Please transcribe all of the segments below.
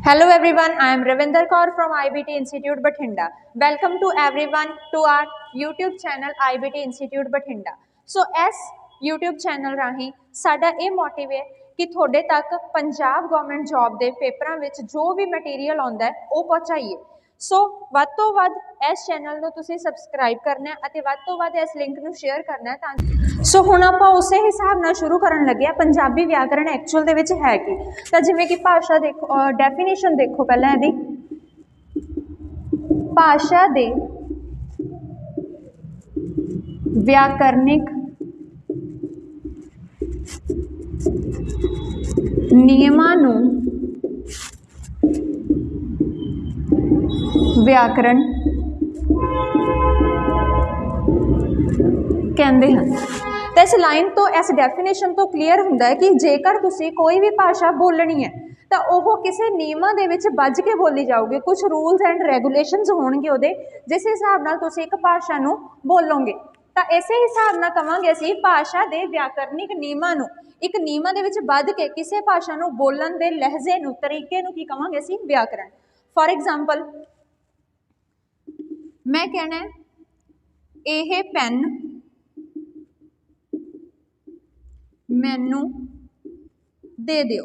Hello everyone, I am Ravinder Kaur from IBT Institute Bathinda. Welcome to everyone to our YouTube channel IBT Institute Bathinda. So as YouTube channel राही साडा ये motive है कि थोड़े तक Punjab government job के पेपरों में जो भी मटीरियल आता है वो पहुँचाइए। सो वध तो वध इस चैनल को तुसीं सबसक्राइब करना है, वध तो वध इस लिंक को शेयर करना है। सो हुण आपां उस हिसाब नाल शुरू करन लगे आ पंजाबी व्याकरण एक्चुअल दे विच है कि तां जिवें कि भाषा देखो डेफिनेशन देखो पहलां इहदी भाषा दे व्याकरणिक नियमां नूं व्याकरण कहते हैं। तो इस लाइन तो इस डेफिनेशन तो क्लीयर होंदा है कि जेकर तुसी कोई भी भाषा बोलनी है तो वह किसी नियमां दे विच बज के बोली जाऊगी, कुछ रूल्स एंड रेगूलेशनस होणगे उहदे जिस हिसाब नाल तुसी एक भाषा नूं बोलोगे। तो इस हिसाब नाल कहांगे असीं भाषा दे व्याकरणिक नियमां नूं एक नियमां दे विच बज के किसी भाषा नूं बोलण दे लहजे नूं तरीके नूं की कहांगे असीं व्याकरण। फॉर एग्जाम्पल मैं कहना है यह पेन मैनू दे दिओ,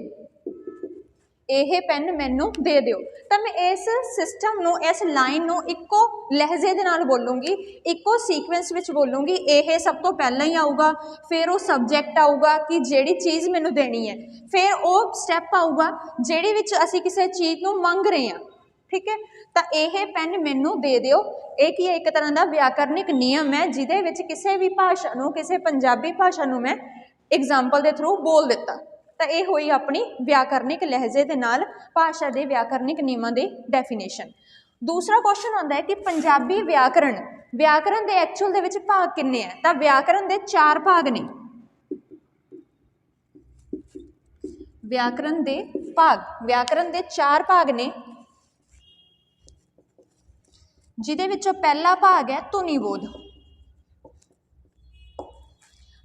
यह पेन मैनू दे दिओ। तो मैं इस सिस्टम नूं इस लाइन नूं इक्को लहजे दे नाल बोलूँगी, इक्को सीक्वेंस विच बोलूँगी। यह सब तो पहला ही आऊगा, फिर वो सबजैक्ट आऊगा कि जिहड़ी चीज़ मैनू देनी है, फिर वो स्टैप आऊगा जिहड़ी विच असीं किसी चीज़ नूं मंग रहे हैं। ठीक है, तो यह पेन मैनू दे दिओ ये की एक तरह का व्याकरणिक नियम है जिहदे विच किसी भी भाषा नूं किसी पंजाबी भाषा नूं मैं एग्जाम्पल के थ्रू बोल दिता। तो यह हुई अपनी व्याकरणिक लहजे के नाल भाषा के व्याकरणिक नियमों की डेफिनेशन। दूसरा क्वेश्चन आता है कि पंजाबी व्याकरण व्याकरण के एक्चुअल दे भाग किन्ने है? तो व्याकरण के 4 भाग ने। व्याकरण के 4 भाग ने जिहदे विचों पहला भाग है धुनीबोध।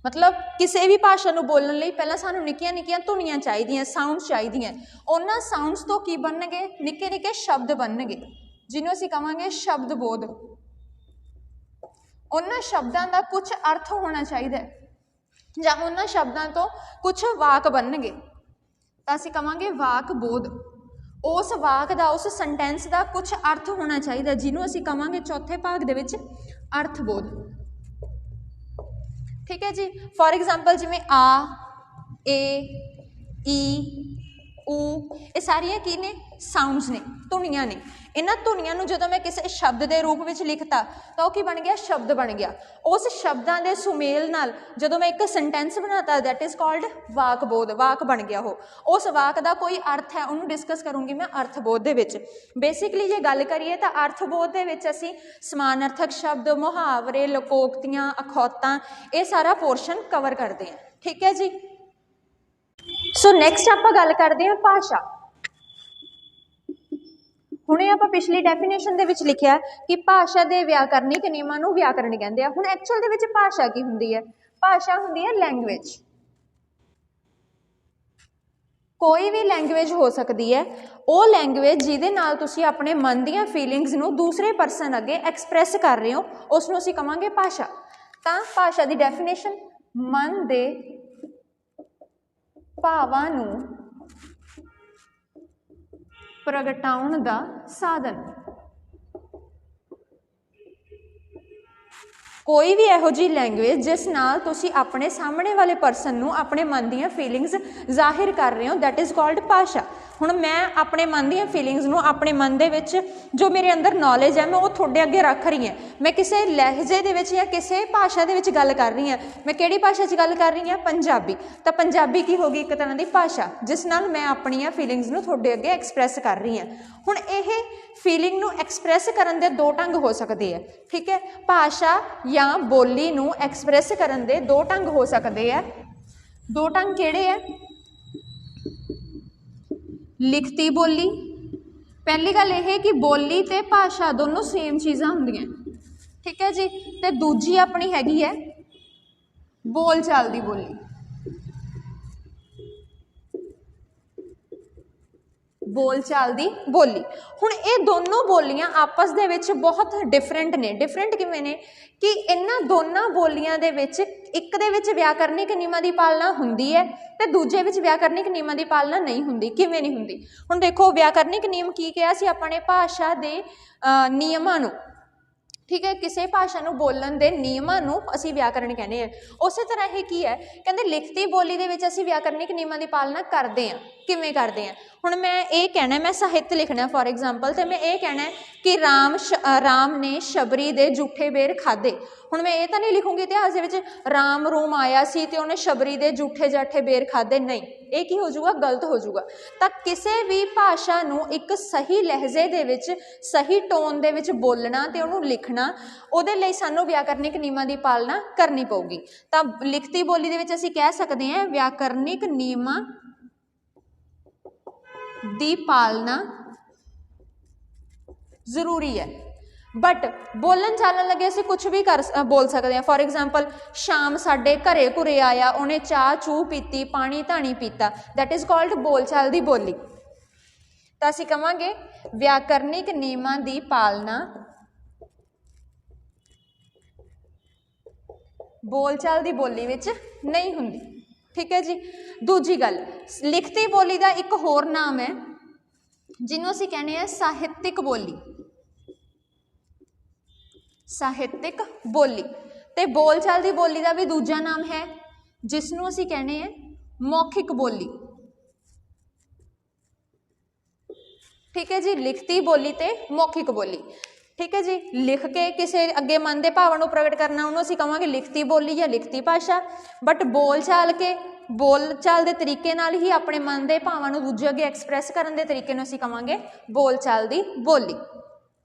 मतलब किसी भी भाषा को बोलने लई पहला सानू निक्कियां निक्कियां धुनियां चाहिए, साउंड्स चाहिए। उन्हां साउंड्स तो की बननगे निक्के निक्के शब्द बननगे जिन्हों असीं कहांगे शब्दबोध। उन्हां शब्दां दा कुछ अर्थ होना चाहिए जां उन्हां शब्दां तो कुछ वाक बननगे तां असीं कहांगे वाकबोध। उस वाक का उस सेंटेंस का कुछ अर्थ होना चाहिए जिन्हों असीं कहांगे चौथे भाग दे विच अर्थबोध। ठीक है जी। फॉर एग्जाम्पल जिमें आ, ए, ई, ऊ ये सारिया की ने साउंड्स ने, धुनियां ने। इन्हां धुनियां नूं जदों मैं किसी शब्द के रूप में लिखता तो वह की बन गया शब्द बन गया। उस शब्दां दे सुमेल नाल जदों मैं एक सेंटेंस बनाता दैट इज़ कॉल्ड वाकबोध, वाक बन गया हो। उस वाक का कोई अर्थ है उन्होंने डिस्कस करूँगी मैं अर्थबोध दे विच। बेसिकली जे गल करिए तो अर्थबोध दे विच असीं समानार्थक शब्द, मुहावरे, लकोक्तियां, अखौतां ये सारा पोर्शन कवर करते हैं। ठीक है जी। सो नैक्सट आपां गल करते हैं भाषा। हुणे आपां पिछली डेफिनेशन दे विच लिखिया कि भाषा दे व्याकरणिक नियमां नूं व्याकरण कहंदे आ। हुण एक्चुअल दे विच भाषा की हुंदी है? भाषा हुंदी है लैंगुएज। कोई भी लैंगुएज हो सकती है, वो लैंगुएज जिहदे नाल तुसीं अपने मन दीयां फीलिंग्स नूं दूसरे परसन अगे एक्सप्रैस कर रहे हो उसनूं असीं कहांगे भाषा। तां भाषा दी डेफिनेशन मन दे भावां नूं प्रगटाउण दा साधन। कोई भी इहो जी लैंगुएज जिस नाल तुसी अपने सामने वाले परसन नूं अपने मन दीयां फीलिंग्स जाहिर कर रहे हो दैट इज़ कॉल्ड भाषा। हुण मैं अपने मन दीयां फीलिंग्स नूं अपने मन दे विच जो मेरे अंदर नॉलेज है मैं वो थोड़े अगे रख रही हैं। मैं किसी लहजे दे विच या किसी भाषा दे विच गल कर रही हैं। मैं किहड़ी भाषा च गल कर रही हूँ? पंजाबी। तो पंजाबी की होगी एक तरह की भाषा जिस नाल मैं अपनी फीलिंग्स नूं थोड़े अगे एक्सप्रैस कर रही हैं। हुण यह फीलिंग नूं एक्सप्रैस करन दे 2 ढंग हो सकते हैं। ठीक है, भाषा या बोली नूं एक्सप्रैस करन दे 2 ढंग हो सकते हैं। 2 ढंग किहड़े है? लिखती बोली। पहली गल यह कि बोली ते भाषा दोनों सेम चीज़ां हुंदियां। ठीक है जी। ते दूजी अपनी हैगी है बोल चाल दी बोली। बोलचाल दी बोली। हुण ये दोनों बोलियां आपस दे विच बहुत डिफरेंट ने। डिफरेंट किवें ने कि इन्हां दोनों बोलियां दे विच एक दे विच व्याकरणिक नियमां दी पालना हुंदी है ते दूजे विच व्याकरणिक नियमां दी पालना नहीं हुंदी। किवें नहीं हुंदी? हुण देखो व्याकरणिक नियम की कहा सी अपने भाषा दे नियमां नूं, ठीक है, किसी भाषा नूं बोलण दे नियमां नूं असीं व्याकरण कहने हैं। उस तरह ही की है कहंदे लिखती बोली दे विच असीं व्याकरणिक नियमां दी पालना करदे हां। किवें करदे हैं? हुण मैं ये कहना, मैं साहित्य लिखना फॉर एग्जाम्पल, तो मैं ये कहना कि राम ने शबरी दे जूठे बेर खाधे। हुण मैं ये तो नहीं लिखूंगी इतिहास दे विच राम रूम आया सी ते उहने शबरी दे जूठे जाठे बेर खाधे, नहीं, ये की हो जाऊगा? गलत हो जाऊगा। तो किसी भी भाषा नूं एक सही लहजे दे विच सही टोन दे विच बोलना ते उहनूं लिखना, उहदे लई सानूं व्याकरणिक नियमां दी पालना करनी पऊगी। तां लिखती बोली दे विच असीं कह सकदे हां व्याकरणिक नियमां दी पालना जरूरी है। बट बोलन चालन लगे असीं कुछ भी बोल सकते हैं। फॉर एग्जाम्पल शाम साडे घरे घुरे आया, उन्हें चाह चूह पीती, पानी धानी पीता, दैट इज कॉल्ड बोलचाल दी बोली। तो असीं कहांगे व्याकरणिक नियमां दी पालना बोलचाल दी बोली विच नहीं हुंदी। ठीक है जी। दूजी गल, लिखती बोली का एक होर नाम है जिन्हों असीं कहने हैं साहित्यिक बोली। साहित्यिक बोली ते बोलचाल की बोली का भी दूजा नाम है जिसनों असीं कहने हैं मौखिक बोली। ठीक है जी, लिखती बोली ते मौखिक बोली। ठीक है जी, लिख के किसी अगे मन के भावां नूं प्रगट करना उन्होंने असीं कहांगे लिखती बोली या लिखती भाषा। बट बोलचाल के तरीके नाल ही अपने मन के भावां नूं दूजे अगे एक्सप्रैस करन दे तरीके नूं असीं कहांगे बोलचाल दी बोली।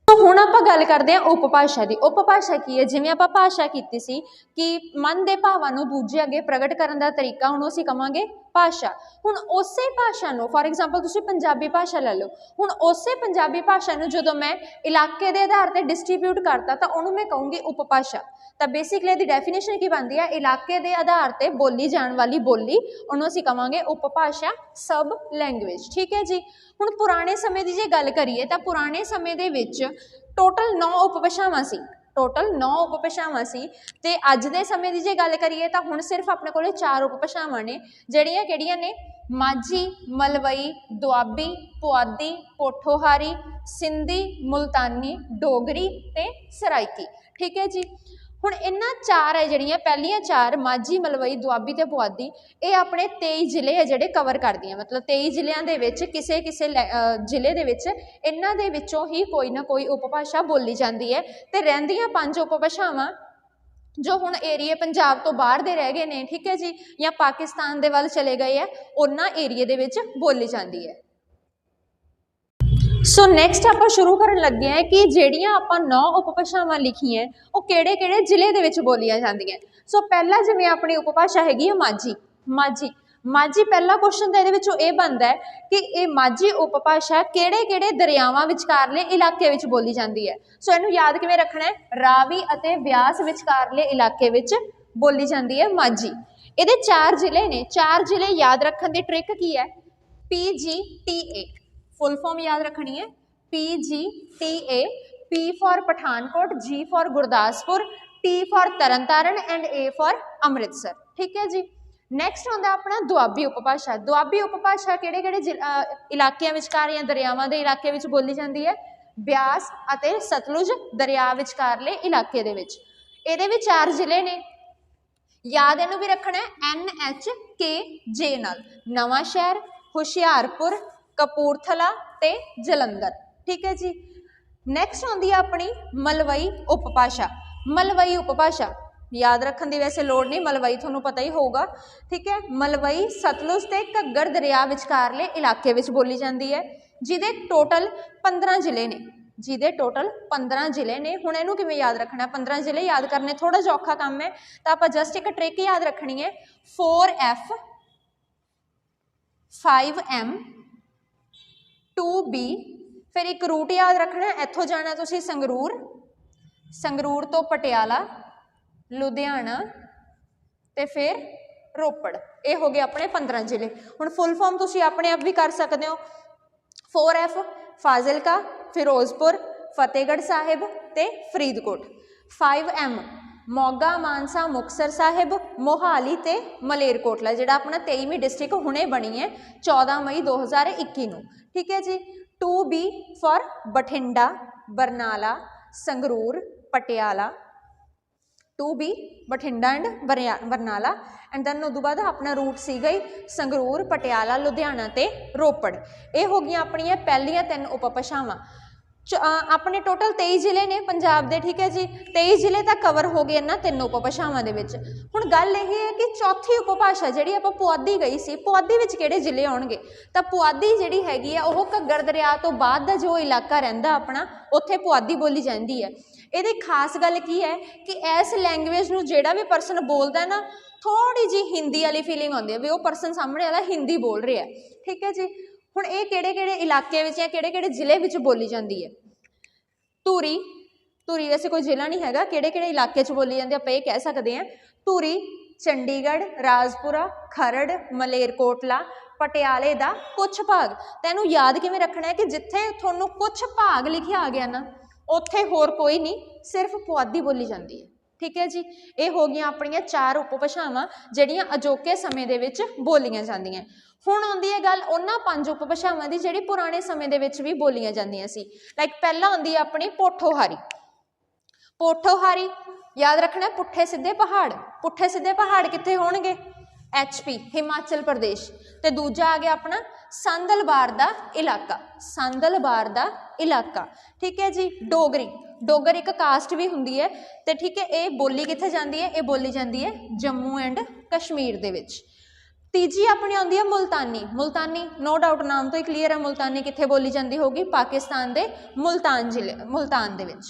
तो हुण आपां गल करदे हां उपभाषा की। उपभाषा की है? जिवें आपां भाषा कीती सी कि मन के भावां नूं दूजे अगे प्रगट करन दा तरीका, हुण असीं कहांगे भाषा। हुण उसे भाषा नूं फॉर एग्जाम्पल तुसीं पंजाबी भाषा लै लो, हुण उसे पंजाबी भाषा नूं जदों मैं इलाके के आधार पर डिस्ट्रीब्यूट करता तो उहनूं मैं कहूँगी उपभाषा। तो बेसिकली दी डेफिनेशन की बनती है? इलाके के आधार पर बोली जाने वाली बोली, उहनूं असीं कहांगे उपभाषा, सब लैंगुएज। ठीक है जी। हुण पुराने समय की जे गल करिए तो पुराने समय दे विच टोटल 9 उपभाषावां सी। टोटल 9 उपभाषावां सी ते अज दे समय की जे गल करिए तो हुण सिर्फ अपने कोल 4 उपभाषावां ने, जड़ियां किहड़ियां ने? माझी, मलवई, दुआबी, पुआधी, पोठोहारी, सिंधी, मुल्तानी, डोगरी ते सराइकी। ठीक है जी। हुण इन्हां 4 है जड़ियां पहलियां 4 माझी, मलवई, दुआबी ते पुआधी, ये अपने 23 जिले है जिहड़े कवर करदियां। मतलब 23 जिलियां दे विच किसे जिले दे विच इन्हां दे विचों ही कोई ना कोई उपभाषा बोली जाती है। ते रहिंदियां 5 उपभाषावां जो हुण एरिए पंजाब तो बाहर दे रह गए ने, ठीक है जी, या पाकिस्तान दे वल चले गए है, उन्हां एरिए दे विच बोली जाती है। सो नैक्सट आप शुरू करन लगे हैं कि जिहड़ियां आपां 9 उपभाषावां लिखियां वो किहड़े-किहड़े जिले दे विच बोलियां जांदियां। सो पहला जिवें अपनी उपभाषा हैगी है माझी। माझी पहला क्वेश्चन तो ये बनता है कि ये माझी उपभाषा किहड़े-किहड़े दरियावां विचकारले इलाके विच बोली जाती है। सो इहनूं याद किवें रखना है? रावी अते ब्यास विचकारले इलाके विच बोली जाती है माझी। इहदे 4 जिले ने। 4 जिले याद रखने की ट्रिक की है? PGTA फुल फॉर्म याद रखनी है। PGTA, P for Pathankot, G for Gurdaspur, T for Tarn Taran and A for Amritsar. ठीक है जी। नैक्सट आता अपना दुआबी उपभाषा। दुआबी उपभाषा किहड़े-किहड़े इलाकिਆਂ विचकार या दरियावां दे इलाके विच बोली जाती है? ब्यास अते सतलुज दरिया विचकारले इलाके दे विच। इहदे विच 4 जिले ने। याद इहनूं भी रखना है NHKJ नाल। नवां शहर, हुशियारपुर, कपूरथला ते जलंधर। ठीक है जी। नैक्सट आती है अपनी मलवई उपभाषा। मलवई उपभाषा याद रखने की वैसे लोड़ नहीं, मलवई थोनों पता ही होगा। ठीक है। मलवई सतलुज ते घग्गर दरिया विचकारले इलाके विच बोली जाती है, जिहदे टोटल 15 जिले ने। जिहदे टोटल 15 जिले ने। हुण इहनूं किवें याद रखना? 15 जिले याद करने थोड़ा जिहा औखा काम है, तो आपां जस्ट एक ट्रिक याद रखनी है। 4F 5M 2B, फिर एक रूट याद रखना, इत्थों जाना तुसीं संगरूर, संगरूर तो पटियाला, लुधियाना ते फिर रोपड़। ये हो गए अपने 15 जिले। हुण फुल फॉर्म तुसीं अपने आप भी कर सकते हो। 4F फाजिलका, फिरोजपुर, फतेहगढ़ साहिब ते फरीदकोट। 5M मोगा, मानसा, मुक्तसर साहिब, मोहाली ते मलेरकोटला, जिहड़ा अपना 23वीं डिस्ट्रिक्ट हुणे बनी है 14 मई 2021 नूं। ठीक है जी। 2B for Bathinda, Barnala, Sangrur, Patiala. 2B Bathinda and Barnala and then उदों बाद अपना रूट सीगा ही संगरूर, पटियाला, लुधियाना ते रोपड़। ये हो गई अपनियां पहलियां 3 उपभाषावां। अपने टोटल 23 जिले ने पंजाब दे। ठीक है जी। 23 जिले तक कवर हो गए इन्हां 3 उपभाषावां दे विच। हुण गल यह है कि चौथी उपभाषा जिहड़ी आपां पुआधी गई सी, पुआधी विच किहड़े जिले आउणगे? तां पुआधी जिहड़ी हैगी आ ओह घग्गर दरिया तो बाद दा जो इलाका रहिंदा अपना, उत्थे पुआधी बोली जांदी है। इहदी खास गल की है कि इस लैंगुएज नूं जिहड़ा भी परसन बोलदा है ना, थोड़ी जी हिंदी वाली फीलिंग आउंदी है भी वह परसन सामने वाला हिंदी बोल रहा है। ठीक है जी। हुण ये किहड़े-किहड़े इलाके विच या किहड़े-किहड़े जिले विच बोली जाती है? धूरी, धूरी वैसे कोई जिला नहीं हैगा, किहड़े-किहड़े इलाके च बोली जाती है आपां ये कह सकते हैं। धूरी, चंडीगढ़, राजपुरा, खरड़, मलेरकोटला, पटियाले दा कुछ भाग। तैनूं याद किवें रखना है कि जिथे तुहानूं कुछ भाग लिखिया आ गया ना, उत्थे होर कोई नहीं, सिर्फ पुआधी बोली जाती है। ठीक है जी। ये हो गई अपनियां 4 उपभाषावां जिहड़ियां अजोके समय दे विच बोलियां जांदियां। हुण आउंदी है गल उन्हां 5 उपभाषावां दी जिहड़ी पुराने समय दे विच भी बोलियां जांदियां सी। लाइक पहला आउंदी है अपनी पोठोहारी। पोठोहारी याद रखना, पुट्ठे सीधे पहाड़। पुट्ठे सीधे पहाड़ कित्थे होणगे? HP हिमाचल प्रदेश। ते दूजा आ गया अपना सांदलबार दा इलाका। सांदलबार दा इलाका। ठीक है जी। डोगरी, डोगर एक कास्ट भी हुंदी है ते ठीक है। ये बोली कित्थे जांदी है? ये बोली जांदी है जम्मू एंड कश्मीर दे विच। तीजी अपनी आउंदी है मुल्तानी। मुल्तानी नो डाउट नाम तो ही क्लीयर है, मुल्तानी कित्थे बोली जाती होगी? पाकिस्तान दे मुल्तान जिले, मुल्तान दे विच।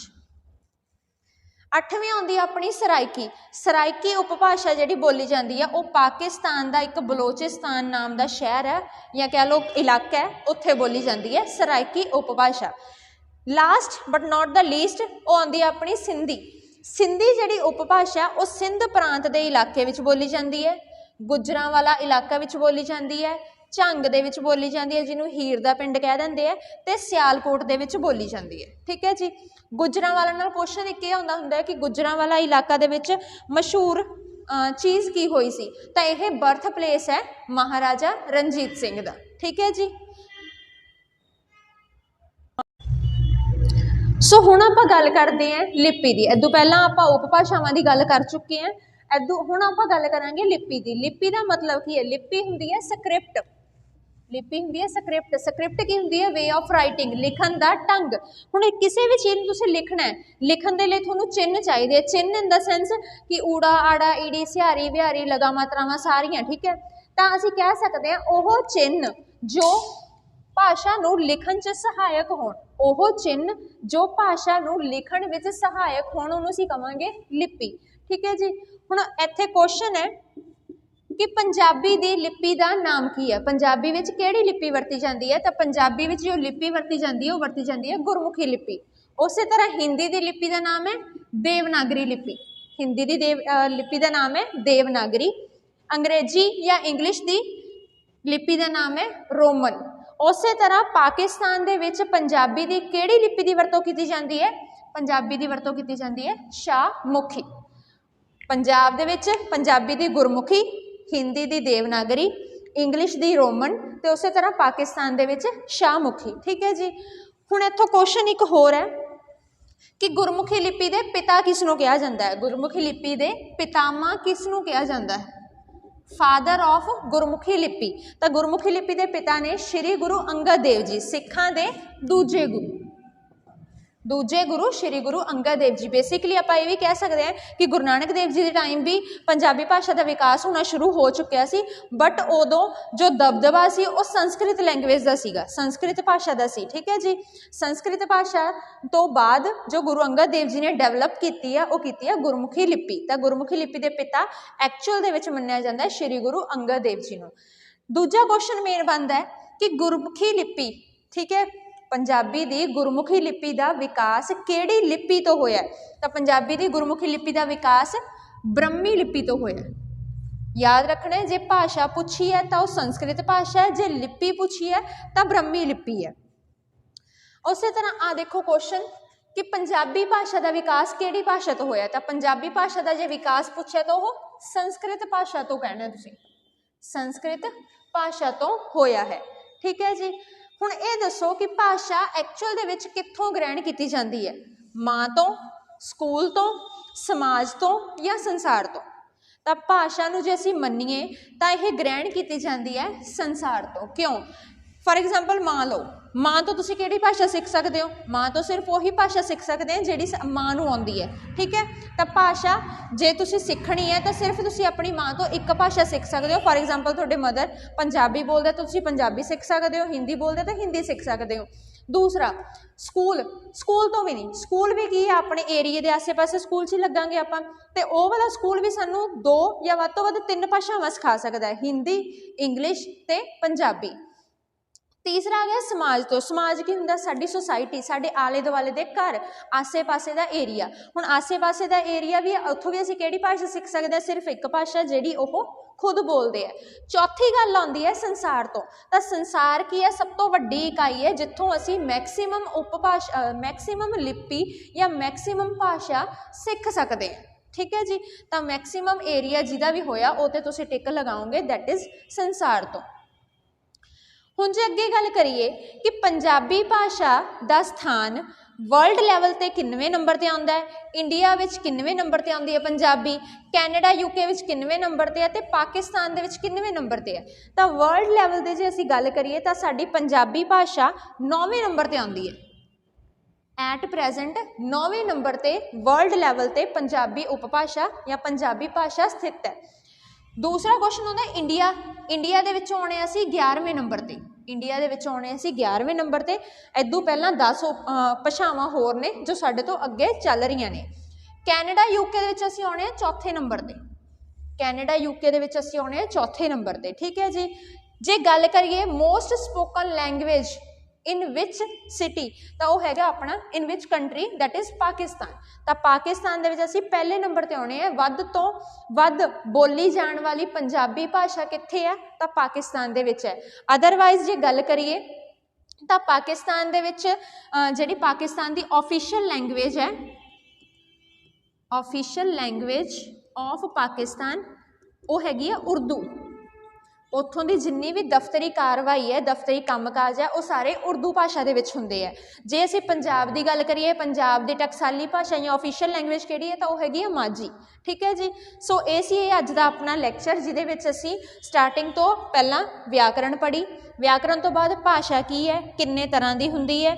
8वीं आउंदी अपनी सराइकी। सराइकी उपभाषा जिहड़ी बोली जाती है वह पाकिस्तान का एक बलोचिस्तान नाम का शहर है या कह लो इलाका है, उत्थे बोली जाती है सराइकी उपभाषा। Last but not the least वो आउंदी अपनी सिंधी। सिंधी जिहड़ी उपभाषा वो सिंध प्रांत के इलाके विच बोली जाती है, गुजरांवाला इलाका विच बोली जाती है, झंग दे विच बोली जाती है जिन्हों हीर दा पिंड कह देंगे है, ते सियालकोट दे विच बोली जाती है। ठीक है जी। गुजरांवाला नाल क्वेश्चन एक ये आउंदा हुंदा है कि गुजरांवाला इलाका दे विच मशहूर चीज़ की हुई सी, तां इह बर्थ प्लेस है महाराजा रणजीत सिंह दा। ठीक है जी। सो हुण आपां गल करदे हैं लिपि दी। इदों पहलां आपां उपभाषावां दी गल कर चुके हैं, इदों हुण आपां गल करांगे लिपि दी। लिपि दा मतलब की है? लिपि हुंदी है स्क्रिप्ट। लिपि हुंदी है स्क्रिप्ट। स्क्रिप्ट की हुंदी है? वे ऑफ राइटिंग, लिखण दा ढंग। हुण किसी भी चीज़ तुसीं लिखना है, लिखण दे लई तुहानूं चिन्ह चाहिए। चिन्ह इन द सेंस कि ऊड़ा आड़ा ईड़ी सिहारी बिहारी लगा मात्रावां सारियां। ठीक है। तां असीं कह सकते हैं ओह चिन्ह जो भाषा नूं लिखण च सहायक होण, ओह चिन्ह जो भाषा नूं लिखण विच सहायक होण, उहनूं असीं कहांगे लिपि। ठीक है जी। हुण इत्थे क्वेश्चन है कि पंजाबी दी लिपि का नाम की है? पंजाबी विच किहड़ी लिपि वरती जाती है? तो पंजाबी विच जो लिपि वरती जाती है वह वरती जाती है गुरमुखी लिपि। उस तरह हिंदी की लिपि का नाम है देवनागरी लिपि। हिंदी की लिपि का नाम है देवनागरी। अंग्रेजी या इंग्लिश की लिपि का नाम है रोमन। उस तरह पाकिस्तान दे विच पंजाबी की किहड़ी लिपि की वरतों की जाती है? पंजाबी की वरतों की जाती है शाहमुखी। पंजाब दे विच पंजाबी की गुरमुखी, हिंदी की देवनागरी, इंग्लिश की रोमन, तो उस तरह पाकिस्तान दे विच शाहमुखी। ठीक है जी। हुण इत्थों क्वेश्चन एक होर है कि गुरमुखी लिपि के पिता किसनों कहा जाता है? गुरमुखी लिपि के पितामह किसनों कहा जाता है? फादर ऑफ गुरमुखी लिपि। तो गुरमुखी लिपि के पिता ने श्री गुरु अंगद देव जी, सिखां दे दूजे गुरु श्री गुरु अंगद देव जी। बेसिकली आप ये भी कह सकते हैं कि गुरु नानक देव जी के टाइम भी पंजाबी भाषा का विकास होना शुरू हो चुका सी, बट उदों जो दबदबा सी वो संस्कृत लैंगुएज का सीगा, संस्कृत भाषा का सी। ठीक है जी। संस्कृत भाषा तो बाद जो गुरु अंगद देव जी ने डेवलप की है वो की है गुरमुखी लिपि। तो गुरमुखी लिपि के पिता एक्चुअल दे विच मन्निया जाता है श्री गुरु अंगद देव जी नूं। दूजा क्वेश्चन मेन बनता है कि गुरमुखी लिपि, ठीक है, पंजाबी दी गुरमुखी लिपि का विकास किहड़ी लिपि तो होया? तो पंजाबी दी गुरमुखी लिपि का विकास ब्रह्मी लिपि तो होया। याद रखना है, जे भाषा पूछी है तो संस्कृत भाषा है, जे लिपि पूछी है तो ब्रह्मी लिपि है। ਉਸੇ ਤਰ੍ਹਾਂ ਆ ਦੇਖੋ ਕੁਐਸਚਨ ਕਿ ਪੰਜਾਬੀ ਭਾਸ਼ਾ ਦਾ ਵਿਕਾਸ ਕਿਹੜੀ ਭਾਸ਼ਾ ਤੋਂ ਹੋਇਆ, ਤਾਂ ਪੰਜਾਬੀ ਭਾਸ਼ਾ ਦਾ ਜੇ ਵਿਕਾਸ ਪੁੱਛਿਆ ਤਾਂ ਉਹ ਸੰਸਕ੍ਰਿਤ ਭਾਸ਼ਾ ਤੋਂ ਕਹਿਣਾ ਤੁਸੀਂ, ਸੰਸਕ੍ਰਿਤ ਭਾਸ਼ਾ ਤੋਂ ਹੋਇਆ ਹੈ। ਠੀਕ ਹੈ ਜੀ। ਹੁਣ ਇਹ ਦੱਸੋ ਕਿ ਭਾਸ਼ਾ ਐਕਚੁਅਲ ਦੇ ਵਿੱਚ ਕਿੱਥੋਂ ਗ੍ਰਹਿਣ ਕੀਤੀ ਜਾਂਦੀ ਹੈ, ਮਾਂ ਤੋਂ, ਸਕੂਲ ਤੋਂ, ਸਮਾਜ ਤੋਂ ਜਾਂ ਸੰਸਾਰ ਤੋਂ। ਤਾਂ ਭਾਸ਼ਾ ਨੂੰ ਜੇ ਅਸੀਂ ਮੰਨੀਏ ਤਾਂ ਇਹ ਗ੍ਰਹਿਣ ਕੀਤੀ ਜਾਂਦੀ ਹੈ ਸੰਸਾਰ ਤੋਂ। ਕਿਉਂ? ਫॉर एग्जांपल ਮਾਂ ਲਓ, ਮਾਂ ਤੋਂ ਤੁਸੀਂ ਕਿਹੜੀ ਭਾਸ਼ਾ ਸਿੱਖ ਸਕਦੇ ਹੋ? ਮਾਂ ਤੋਂ ਸਿਰਫ ਉਹੀ ਭਾਸ਼ਾ ਸਿੱਖ ਸਕਦੇ ਹੋ ਜਿਹੜੀ ਮਾਂ ਨੂੰ ਆਉਂਦੀ ਹੈ। ਠੀਕ ਹੈ। ਤਾਂ ਭਾਸ਼ਾ ਜੇ ਤੁਸੀਂ ਸਿੱਖਣੀ ਹੈ ਤਾਂ ਸਿਰਫ ਤੁਸੀਂ ਆਪਣੀ ਮਾਂ ਤੋਂ ਇੱਕ ਭਾਸ਼ਾ ਸਿੱਖ ਸਕਦੇ ਹੋ। ਫॉर एग्जांपल ਤੁਹਾਡੇ ਮਦਰ ਪੰਜਾਬੀ ਬੋਲਦੇ ਤਾਂ ਤੁਸੀਂ ਪੰਜਾਬੀ ਸਿੱਖ ਸਕਦੇ ਹੋ, ਹਿੰਦੀ ਬੋਲਦੇ ਤਾਂ ਹਿੰਦੀ ਸਿੱਖ ਸਕਦੇ ਹੋ। ਦੂਸਰਾ ਸਕੂਲ, ਸਕੂਲ ਤੋਂ ਵੀ ਨਹੀਂ, ਸਕੂਲ ਵੀ ਕੀ ਹੈ ਆਪਣੇ ਏਰੀਏ ਦੇ ਆਸੇ ਪਾਸੇ ਸਕੂਲ 'ਚ ਹੀ ਲੱਗਾਂਗੇ ਆਪਾਂ, ਤੇ ਉਹ ਵਾਲਾ ਸਕੂਲ ਵੀ ਸਾਨੂੰ 2 ਜਾਂ ਵੱਧ ਤੋਂ ਵੱਧ 3 ਭਾਸ਼ਾਵਾਂ ਸਿਖਾ ਸਕਦਾ ਹੈ, ਹਿੰਦੀ, ਇੰਗਲਿਸ਼ ਤੇ ਪੰਜਾਬੀ। ਤੀਸਰਾ ਆ ਗਿਆ ਸਮਾਜ ਤੋਂ। ਸਮਾਜ ਕੀ ਹੁੰਦਾ? ਸਾਡੀ ਸੁਸਾਇਟੀ, ਸਾਡੇ ਆਲੇ ਦੁਆਲੇ ਦੇ ਘਰ, ਆਸੇ ਪਾਸੇ ਦਾ ਏਰੀਆ। ਹੁਣ ਆਸੇ ਪਾਸੇ ਦਾ ਏਰੀਆ ਵੀ, ਉੱਥੋਂ ਵੀ ਅਸੀਂ ਕਿਹੜੀ ਭਾਸ਼ਾ ਸਿੱਖ ਸਕਦੇ ਹਾਂ? ਸਿਰਫ ਇੱਕ ਭਾਸ਼ਾ ਜਿਹੜੀ ਉਹ ਖੁਦ ਬੋਲਦੇ ਆ। ਚੌਥੀ ਗੱਲ ਆਉਂਦੀ ਹੈ ਸੰਸਾਰ ਤੋਂ। ਤਾਂ ਸੰਸਾਰ ਕੀ ਹੈ? ਸਭ ਤੋਂ ਵੱਡੀ ਇਕਾਈ ਹੈ ਜਿੱਥੋਂ ਅਸੀਂ ਮੈਕਸੀਮਮ ਉਪਭਾਸ਼ਾ, ਮੈਕਸੀਮਮ ਲਿਪੀ ਜਾਂ ਮੈਕਸੀਮਮ ਭਾਸ਼ਾ ਸਿੱਖ ਸਕਦੇ ਹਾਂ। ਠੀਕ ਹੈ ਜੀ। ਤਾਂ ਮੈਕਸੀਮਮ ਏਰੀਆ ਜਿਹਦਾ ਵੀ ਹੋਇਆ ਉਹ ਤੇ ਤੁਸੀਂ ਟਿਕ ਲਗਾਓਗੇ, ਦੈਟ ਇਜ਼ ਸੰਸਾਰ ਤੋਂ। ਹੁਣ ਜੇ ਅੱਗੇ ਗੱਲ ਕਰੀਏ ਕਿ ਪੰਜਾਬੀ ਭਾਸ਼ਾ ਦਾ ਸਥਾਨ ਵਰਲਡ ਲੈਵਲ ਤੇ ਕਿੰਨਵੇਂ ਨੰਬਰ ਤੇ ਆਉਂਦਾ ਹੈ, ਇੰਡੀਆ ਵਿੱਚ ਕਿੰਨਵੇਂ ਨੰਬਰ ਤੇ ਆਉਂਦੀ ਹੈ ਪੰਜਾਬੀ, ਕੈਨੇਡਾ ਯੂਕੇ ਵਿੱਚ ਕਿੰਨਵੇਂ ਨੰਬਰ ਤੇ ਹੈ ਤੇ ਪਾਕਿਸਤਾਨ ਦੇ ਵਿੱਚ ਕਿੰਨਵੇਂ ਨੰਬਰ ਤੇ ਹੈ। ਤਾਂ ਵਰਲਡ ਲੈਵਲ ਤੇ ਜੇ ਅਸੀਂ ਗੱਲ ਕਰੀਏ ਤਾਂ ਸਾਡੀ ਪੰਜਾਬੀ ਭਾਸ਼ਾ 9ਵੇਂ ਨੰਬਰ ਤੇ ਆਉਂਦੀ ਹੈ। ਐਟ ਪ੍ਰੈਜ਼ੈਂਟ 9ਵੇਂ ਨੰਬਰ ਤੇ ਵਰਲਡ ਲੈਵਲ ਤੇ ਪੰਜਾਬੀ ਉਪਭਾਸ਼ਾ ਜਾਂ ਪੰਜਾਬੀ ਭਾਸ਼ਾ ਸਥਿਤ ਹੈ। ਦੂਸਰਾ ਕੁਐਸਚਨ ਹੁੰਦਾ ਇੰਡੀਆ। ਇੰਡੀਆ ਦੇ ਵਿੱਚ ਆਉਣੇ ਅਸੀਂ 11ਵੇਂ ਨੰਬਰ ਤੇ, ਇੰਡੀਆ ਦੇ ਵਿੱਚ ਆਉਣੇ ਅਸੀਂ 11ਵੇਂ ਨੰਬਰ ਤੇ। ਇਦੋਂ ਪਹਿਲਾਂ 10 ਭਾਸ਼ਾਵਾਂ ਹੋਰ ਨੇ ਜੋ ਸਾਡੇ ਤੋਂ ਅੱਗੇ ਚੱਲ ਰਹੀਆਂ ਨੇ। ਕੈਨੇਡਾ ਯੂਕੇ ਦੇ ਵਿੱਚ ਅਸੀਂ ਆਉਣੇ ਆ 4ਥੇ ਨੰਬਰ ਤੇ, ਕੈਨੇਡਾ ਯੂਕੇ ਦੇ ਵਿੱਚ ਅਸੀਂ ਆਉਣੇ ਆ 4ਥੇ ਨੰਬਰ ਤੇ। ਠੀਕ ਹੈ ਜੀ। ਜੇ ਗੱਲ ਕਰੀਏ ਮੋਸਟ ਸਪੋਕਨ ਲੈਂਗੁਏਜ ਇਨ ਵਿਚ ਸਿਟੀ, ਤਾਂ ਉਹ ਹੈਗਾ ਆਪਣਾ ਇਨ ਵਿਚ ਕੰਟਰੀ, ਦੈਟ ਇਜ਼ ਪਾਕਿਸਤਾਨ। ਤਾਂ ਪਾਕਿਸਤਾਨ ਦੇ ਵਿੱਚ ਅਸੀਂ ਪਹਿਲੇ ਨੰਬਰ ਤੇ ਆਉਣੇ ਆ। ਵੱਧ ਤੋਂ ਵੱਧ ਬੋਲੀ ਜਾਣ ਵਾਲੀ ਪੰਜਾਬੀ ਭਾਸ਼ਾ ਕਿੱਥੇ ਆ? ਤਾਂ ਪਾਕਿਸਤਾਨ ਦੇ ਵਿੱਚ ਹੈ। ਅਦਰਵਾਈਜ਼ ਜੇ ਗੱਲ ਕਰੀਏ ਤਾਂ ਪਾਕਿਸਤਾਨ ਦੇ ਵਿੱਚ ਜਿਹੜੀ ਪਾਕਿਸਤਾਨ ਦੀ ਆਫੀਸ਼ੀਅਲ ਲੈਂਗੁਏਜ ਹੈ, ਆਫੀਸ਼ੀਅਲ ਲੈਂਗੁਏਜ ਆਫ ਪਾਕਿਸਤਾਨ, ਉਹ ਹੈਗੀ ਆ ਉਰਦੂ। ਉੱਥੋਂ ਦੀ ਜਿੰਨੀ ਵੀ ਦਫ਼ਤਰੀ ਕਾਰਵਾਈ ਹੈ, ਦਫ਼ਤਰੀ ਕੰਮਕਾਜ ਹੈ, ਉਹ ਸਾਰੇ ਉਰਦੂ ਭਾਸ਼ਾ ਦੇ ਵਿੱਚ ਹੁੰਦੇ ਹੈ। ਜੇ ਅਸੀਂ ਪੰਜਾਬ ਦੀ ਗੱਲ ਕਰੀਏ, ਪੰਜਾਬ ਦੀ ਟਕਸਾਲੀ ਭਾਸ਼ਾ ਜਾਂ ਆਫੀਸ਼ੀਅਲ ਲੈਂਗੁਏਜ ਕਿਹੜੀ ਹੈ? ਤਾਂ ਉਹ ਹੈਗੀ ਹੈ ਮਾਝੀ। ਠੀਕ ਹੈ ਜੀ। ਸੋ ਇਹ ਸੀ ਅੱਜ ਦਾ ਆਪਣਾ ਲੈਕਚਰ, ਜਿਹਦੇ ਵਿੱਚ ਅਸੀਂ ਸਟਾਰਟਿੰਗ ਤੋਂ ਪਹਿਲਾਂ ਵਿਆਕਰਣ ਪੜ੍ਹੀ, ਵਿਆਕਰਣ ਤੋਂ ਬਾਅਦ ਭਾਸ਼ਾ ਕੀ ਹੈ, ਕਿੰਨੇ ਤਰ੍ਹਾਂ ਦੀ ਹੁੰਦੀ ਹੈ,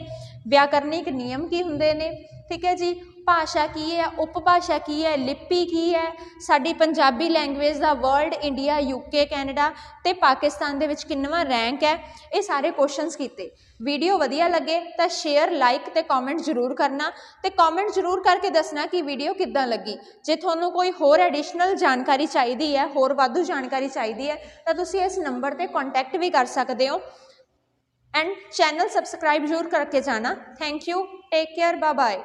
ਵਿਆਕਰਨਿਕ ਨਿਯਮ ਕੀ ਹੁੰਦੇ ਨੇ। ਠੀਕ ਹੈ ਜੀ। ਭਾਸ਼ਾ ਕੀ ਹੈ, ਉਪਭਾਸ਼ਾ ਕੀ ਹੈ, ਲਿਪੀ ਕੀ ਹੈ, ਸਾਡੀ ਪੰਜਾਬੀ ਲੈਂਗੁਏਜ ਦਾ ਵਰਲਡ, ਇੰਡੀਆ, ਯੂਕੇ, ਕੈਨੇਡਾ ਤੇ ਪਾਕਿਸਤਾਨ ਦੇ ਵਿੱਚ ਕਿੰਨਵਾਂ ਰੈਂਕ ਹੈ, ਇਹ ਸਾਰੇ ਕੁਐਸਚਨਸ ਕੀਤੇ। ਵੀਡੀਓ ਵਧੀਆ ਲੱਗੇ ਤਾਂ ਸ਼ੇਅਰ, ਲਾਈਕ ਤੇ ਕਮੈਂਟ ਜ਼ਰੂਰ ਕਰਨਾ, ਤੇ ਕਮੈਂਟ ਜ਼ਰੂਰ ਕਰਕੇ ਦੱਸਣਾ ਕਿ ਵੀਡੀਓ ਕਿੱਦਾਂ ਲੱਗੀ। ਜੇ ਤੁਹਾਨੂੰ ਕੋਈ ਹੋਰ ਐਡੀਸ਼ਨਲ ਜਾਣਕਾਰੀ ਚਾਹੀਦੀ ਹੈ, ਹੋਰ ਵਾਧੂ ਜਾਣਕਾਰੀ ਚਾਹੀਦੀ ਹੈ, ਤਾਂ ਤੁਸੀਂ ਇਸ ਨੰਬਰ ਤੇ ਕੰਟੈਕਟ ਵੀ ਕਰ ਸਕਦੇ ਹੋ। ਐਂਡ ਚੈਨਲ ਸਬਸਕ੍ਰਾइब ਜ਼ਰੂਰ ਕਰਕੇ ਜਾਣਾ। Thank you, take care, bye bye.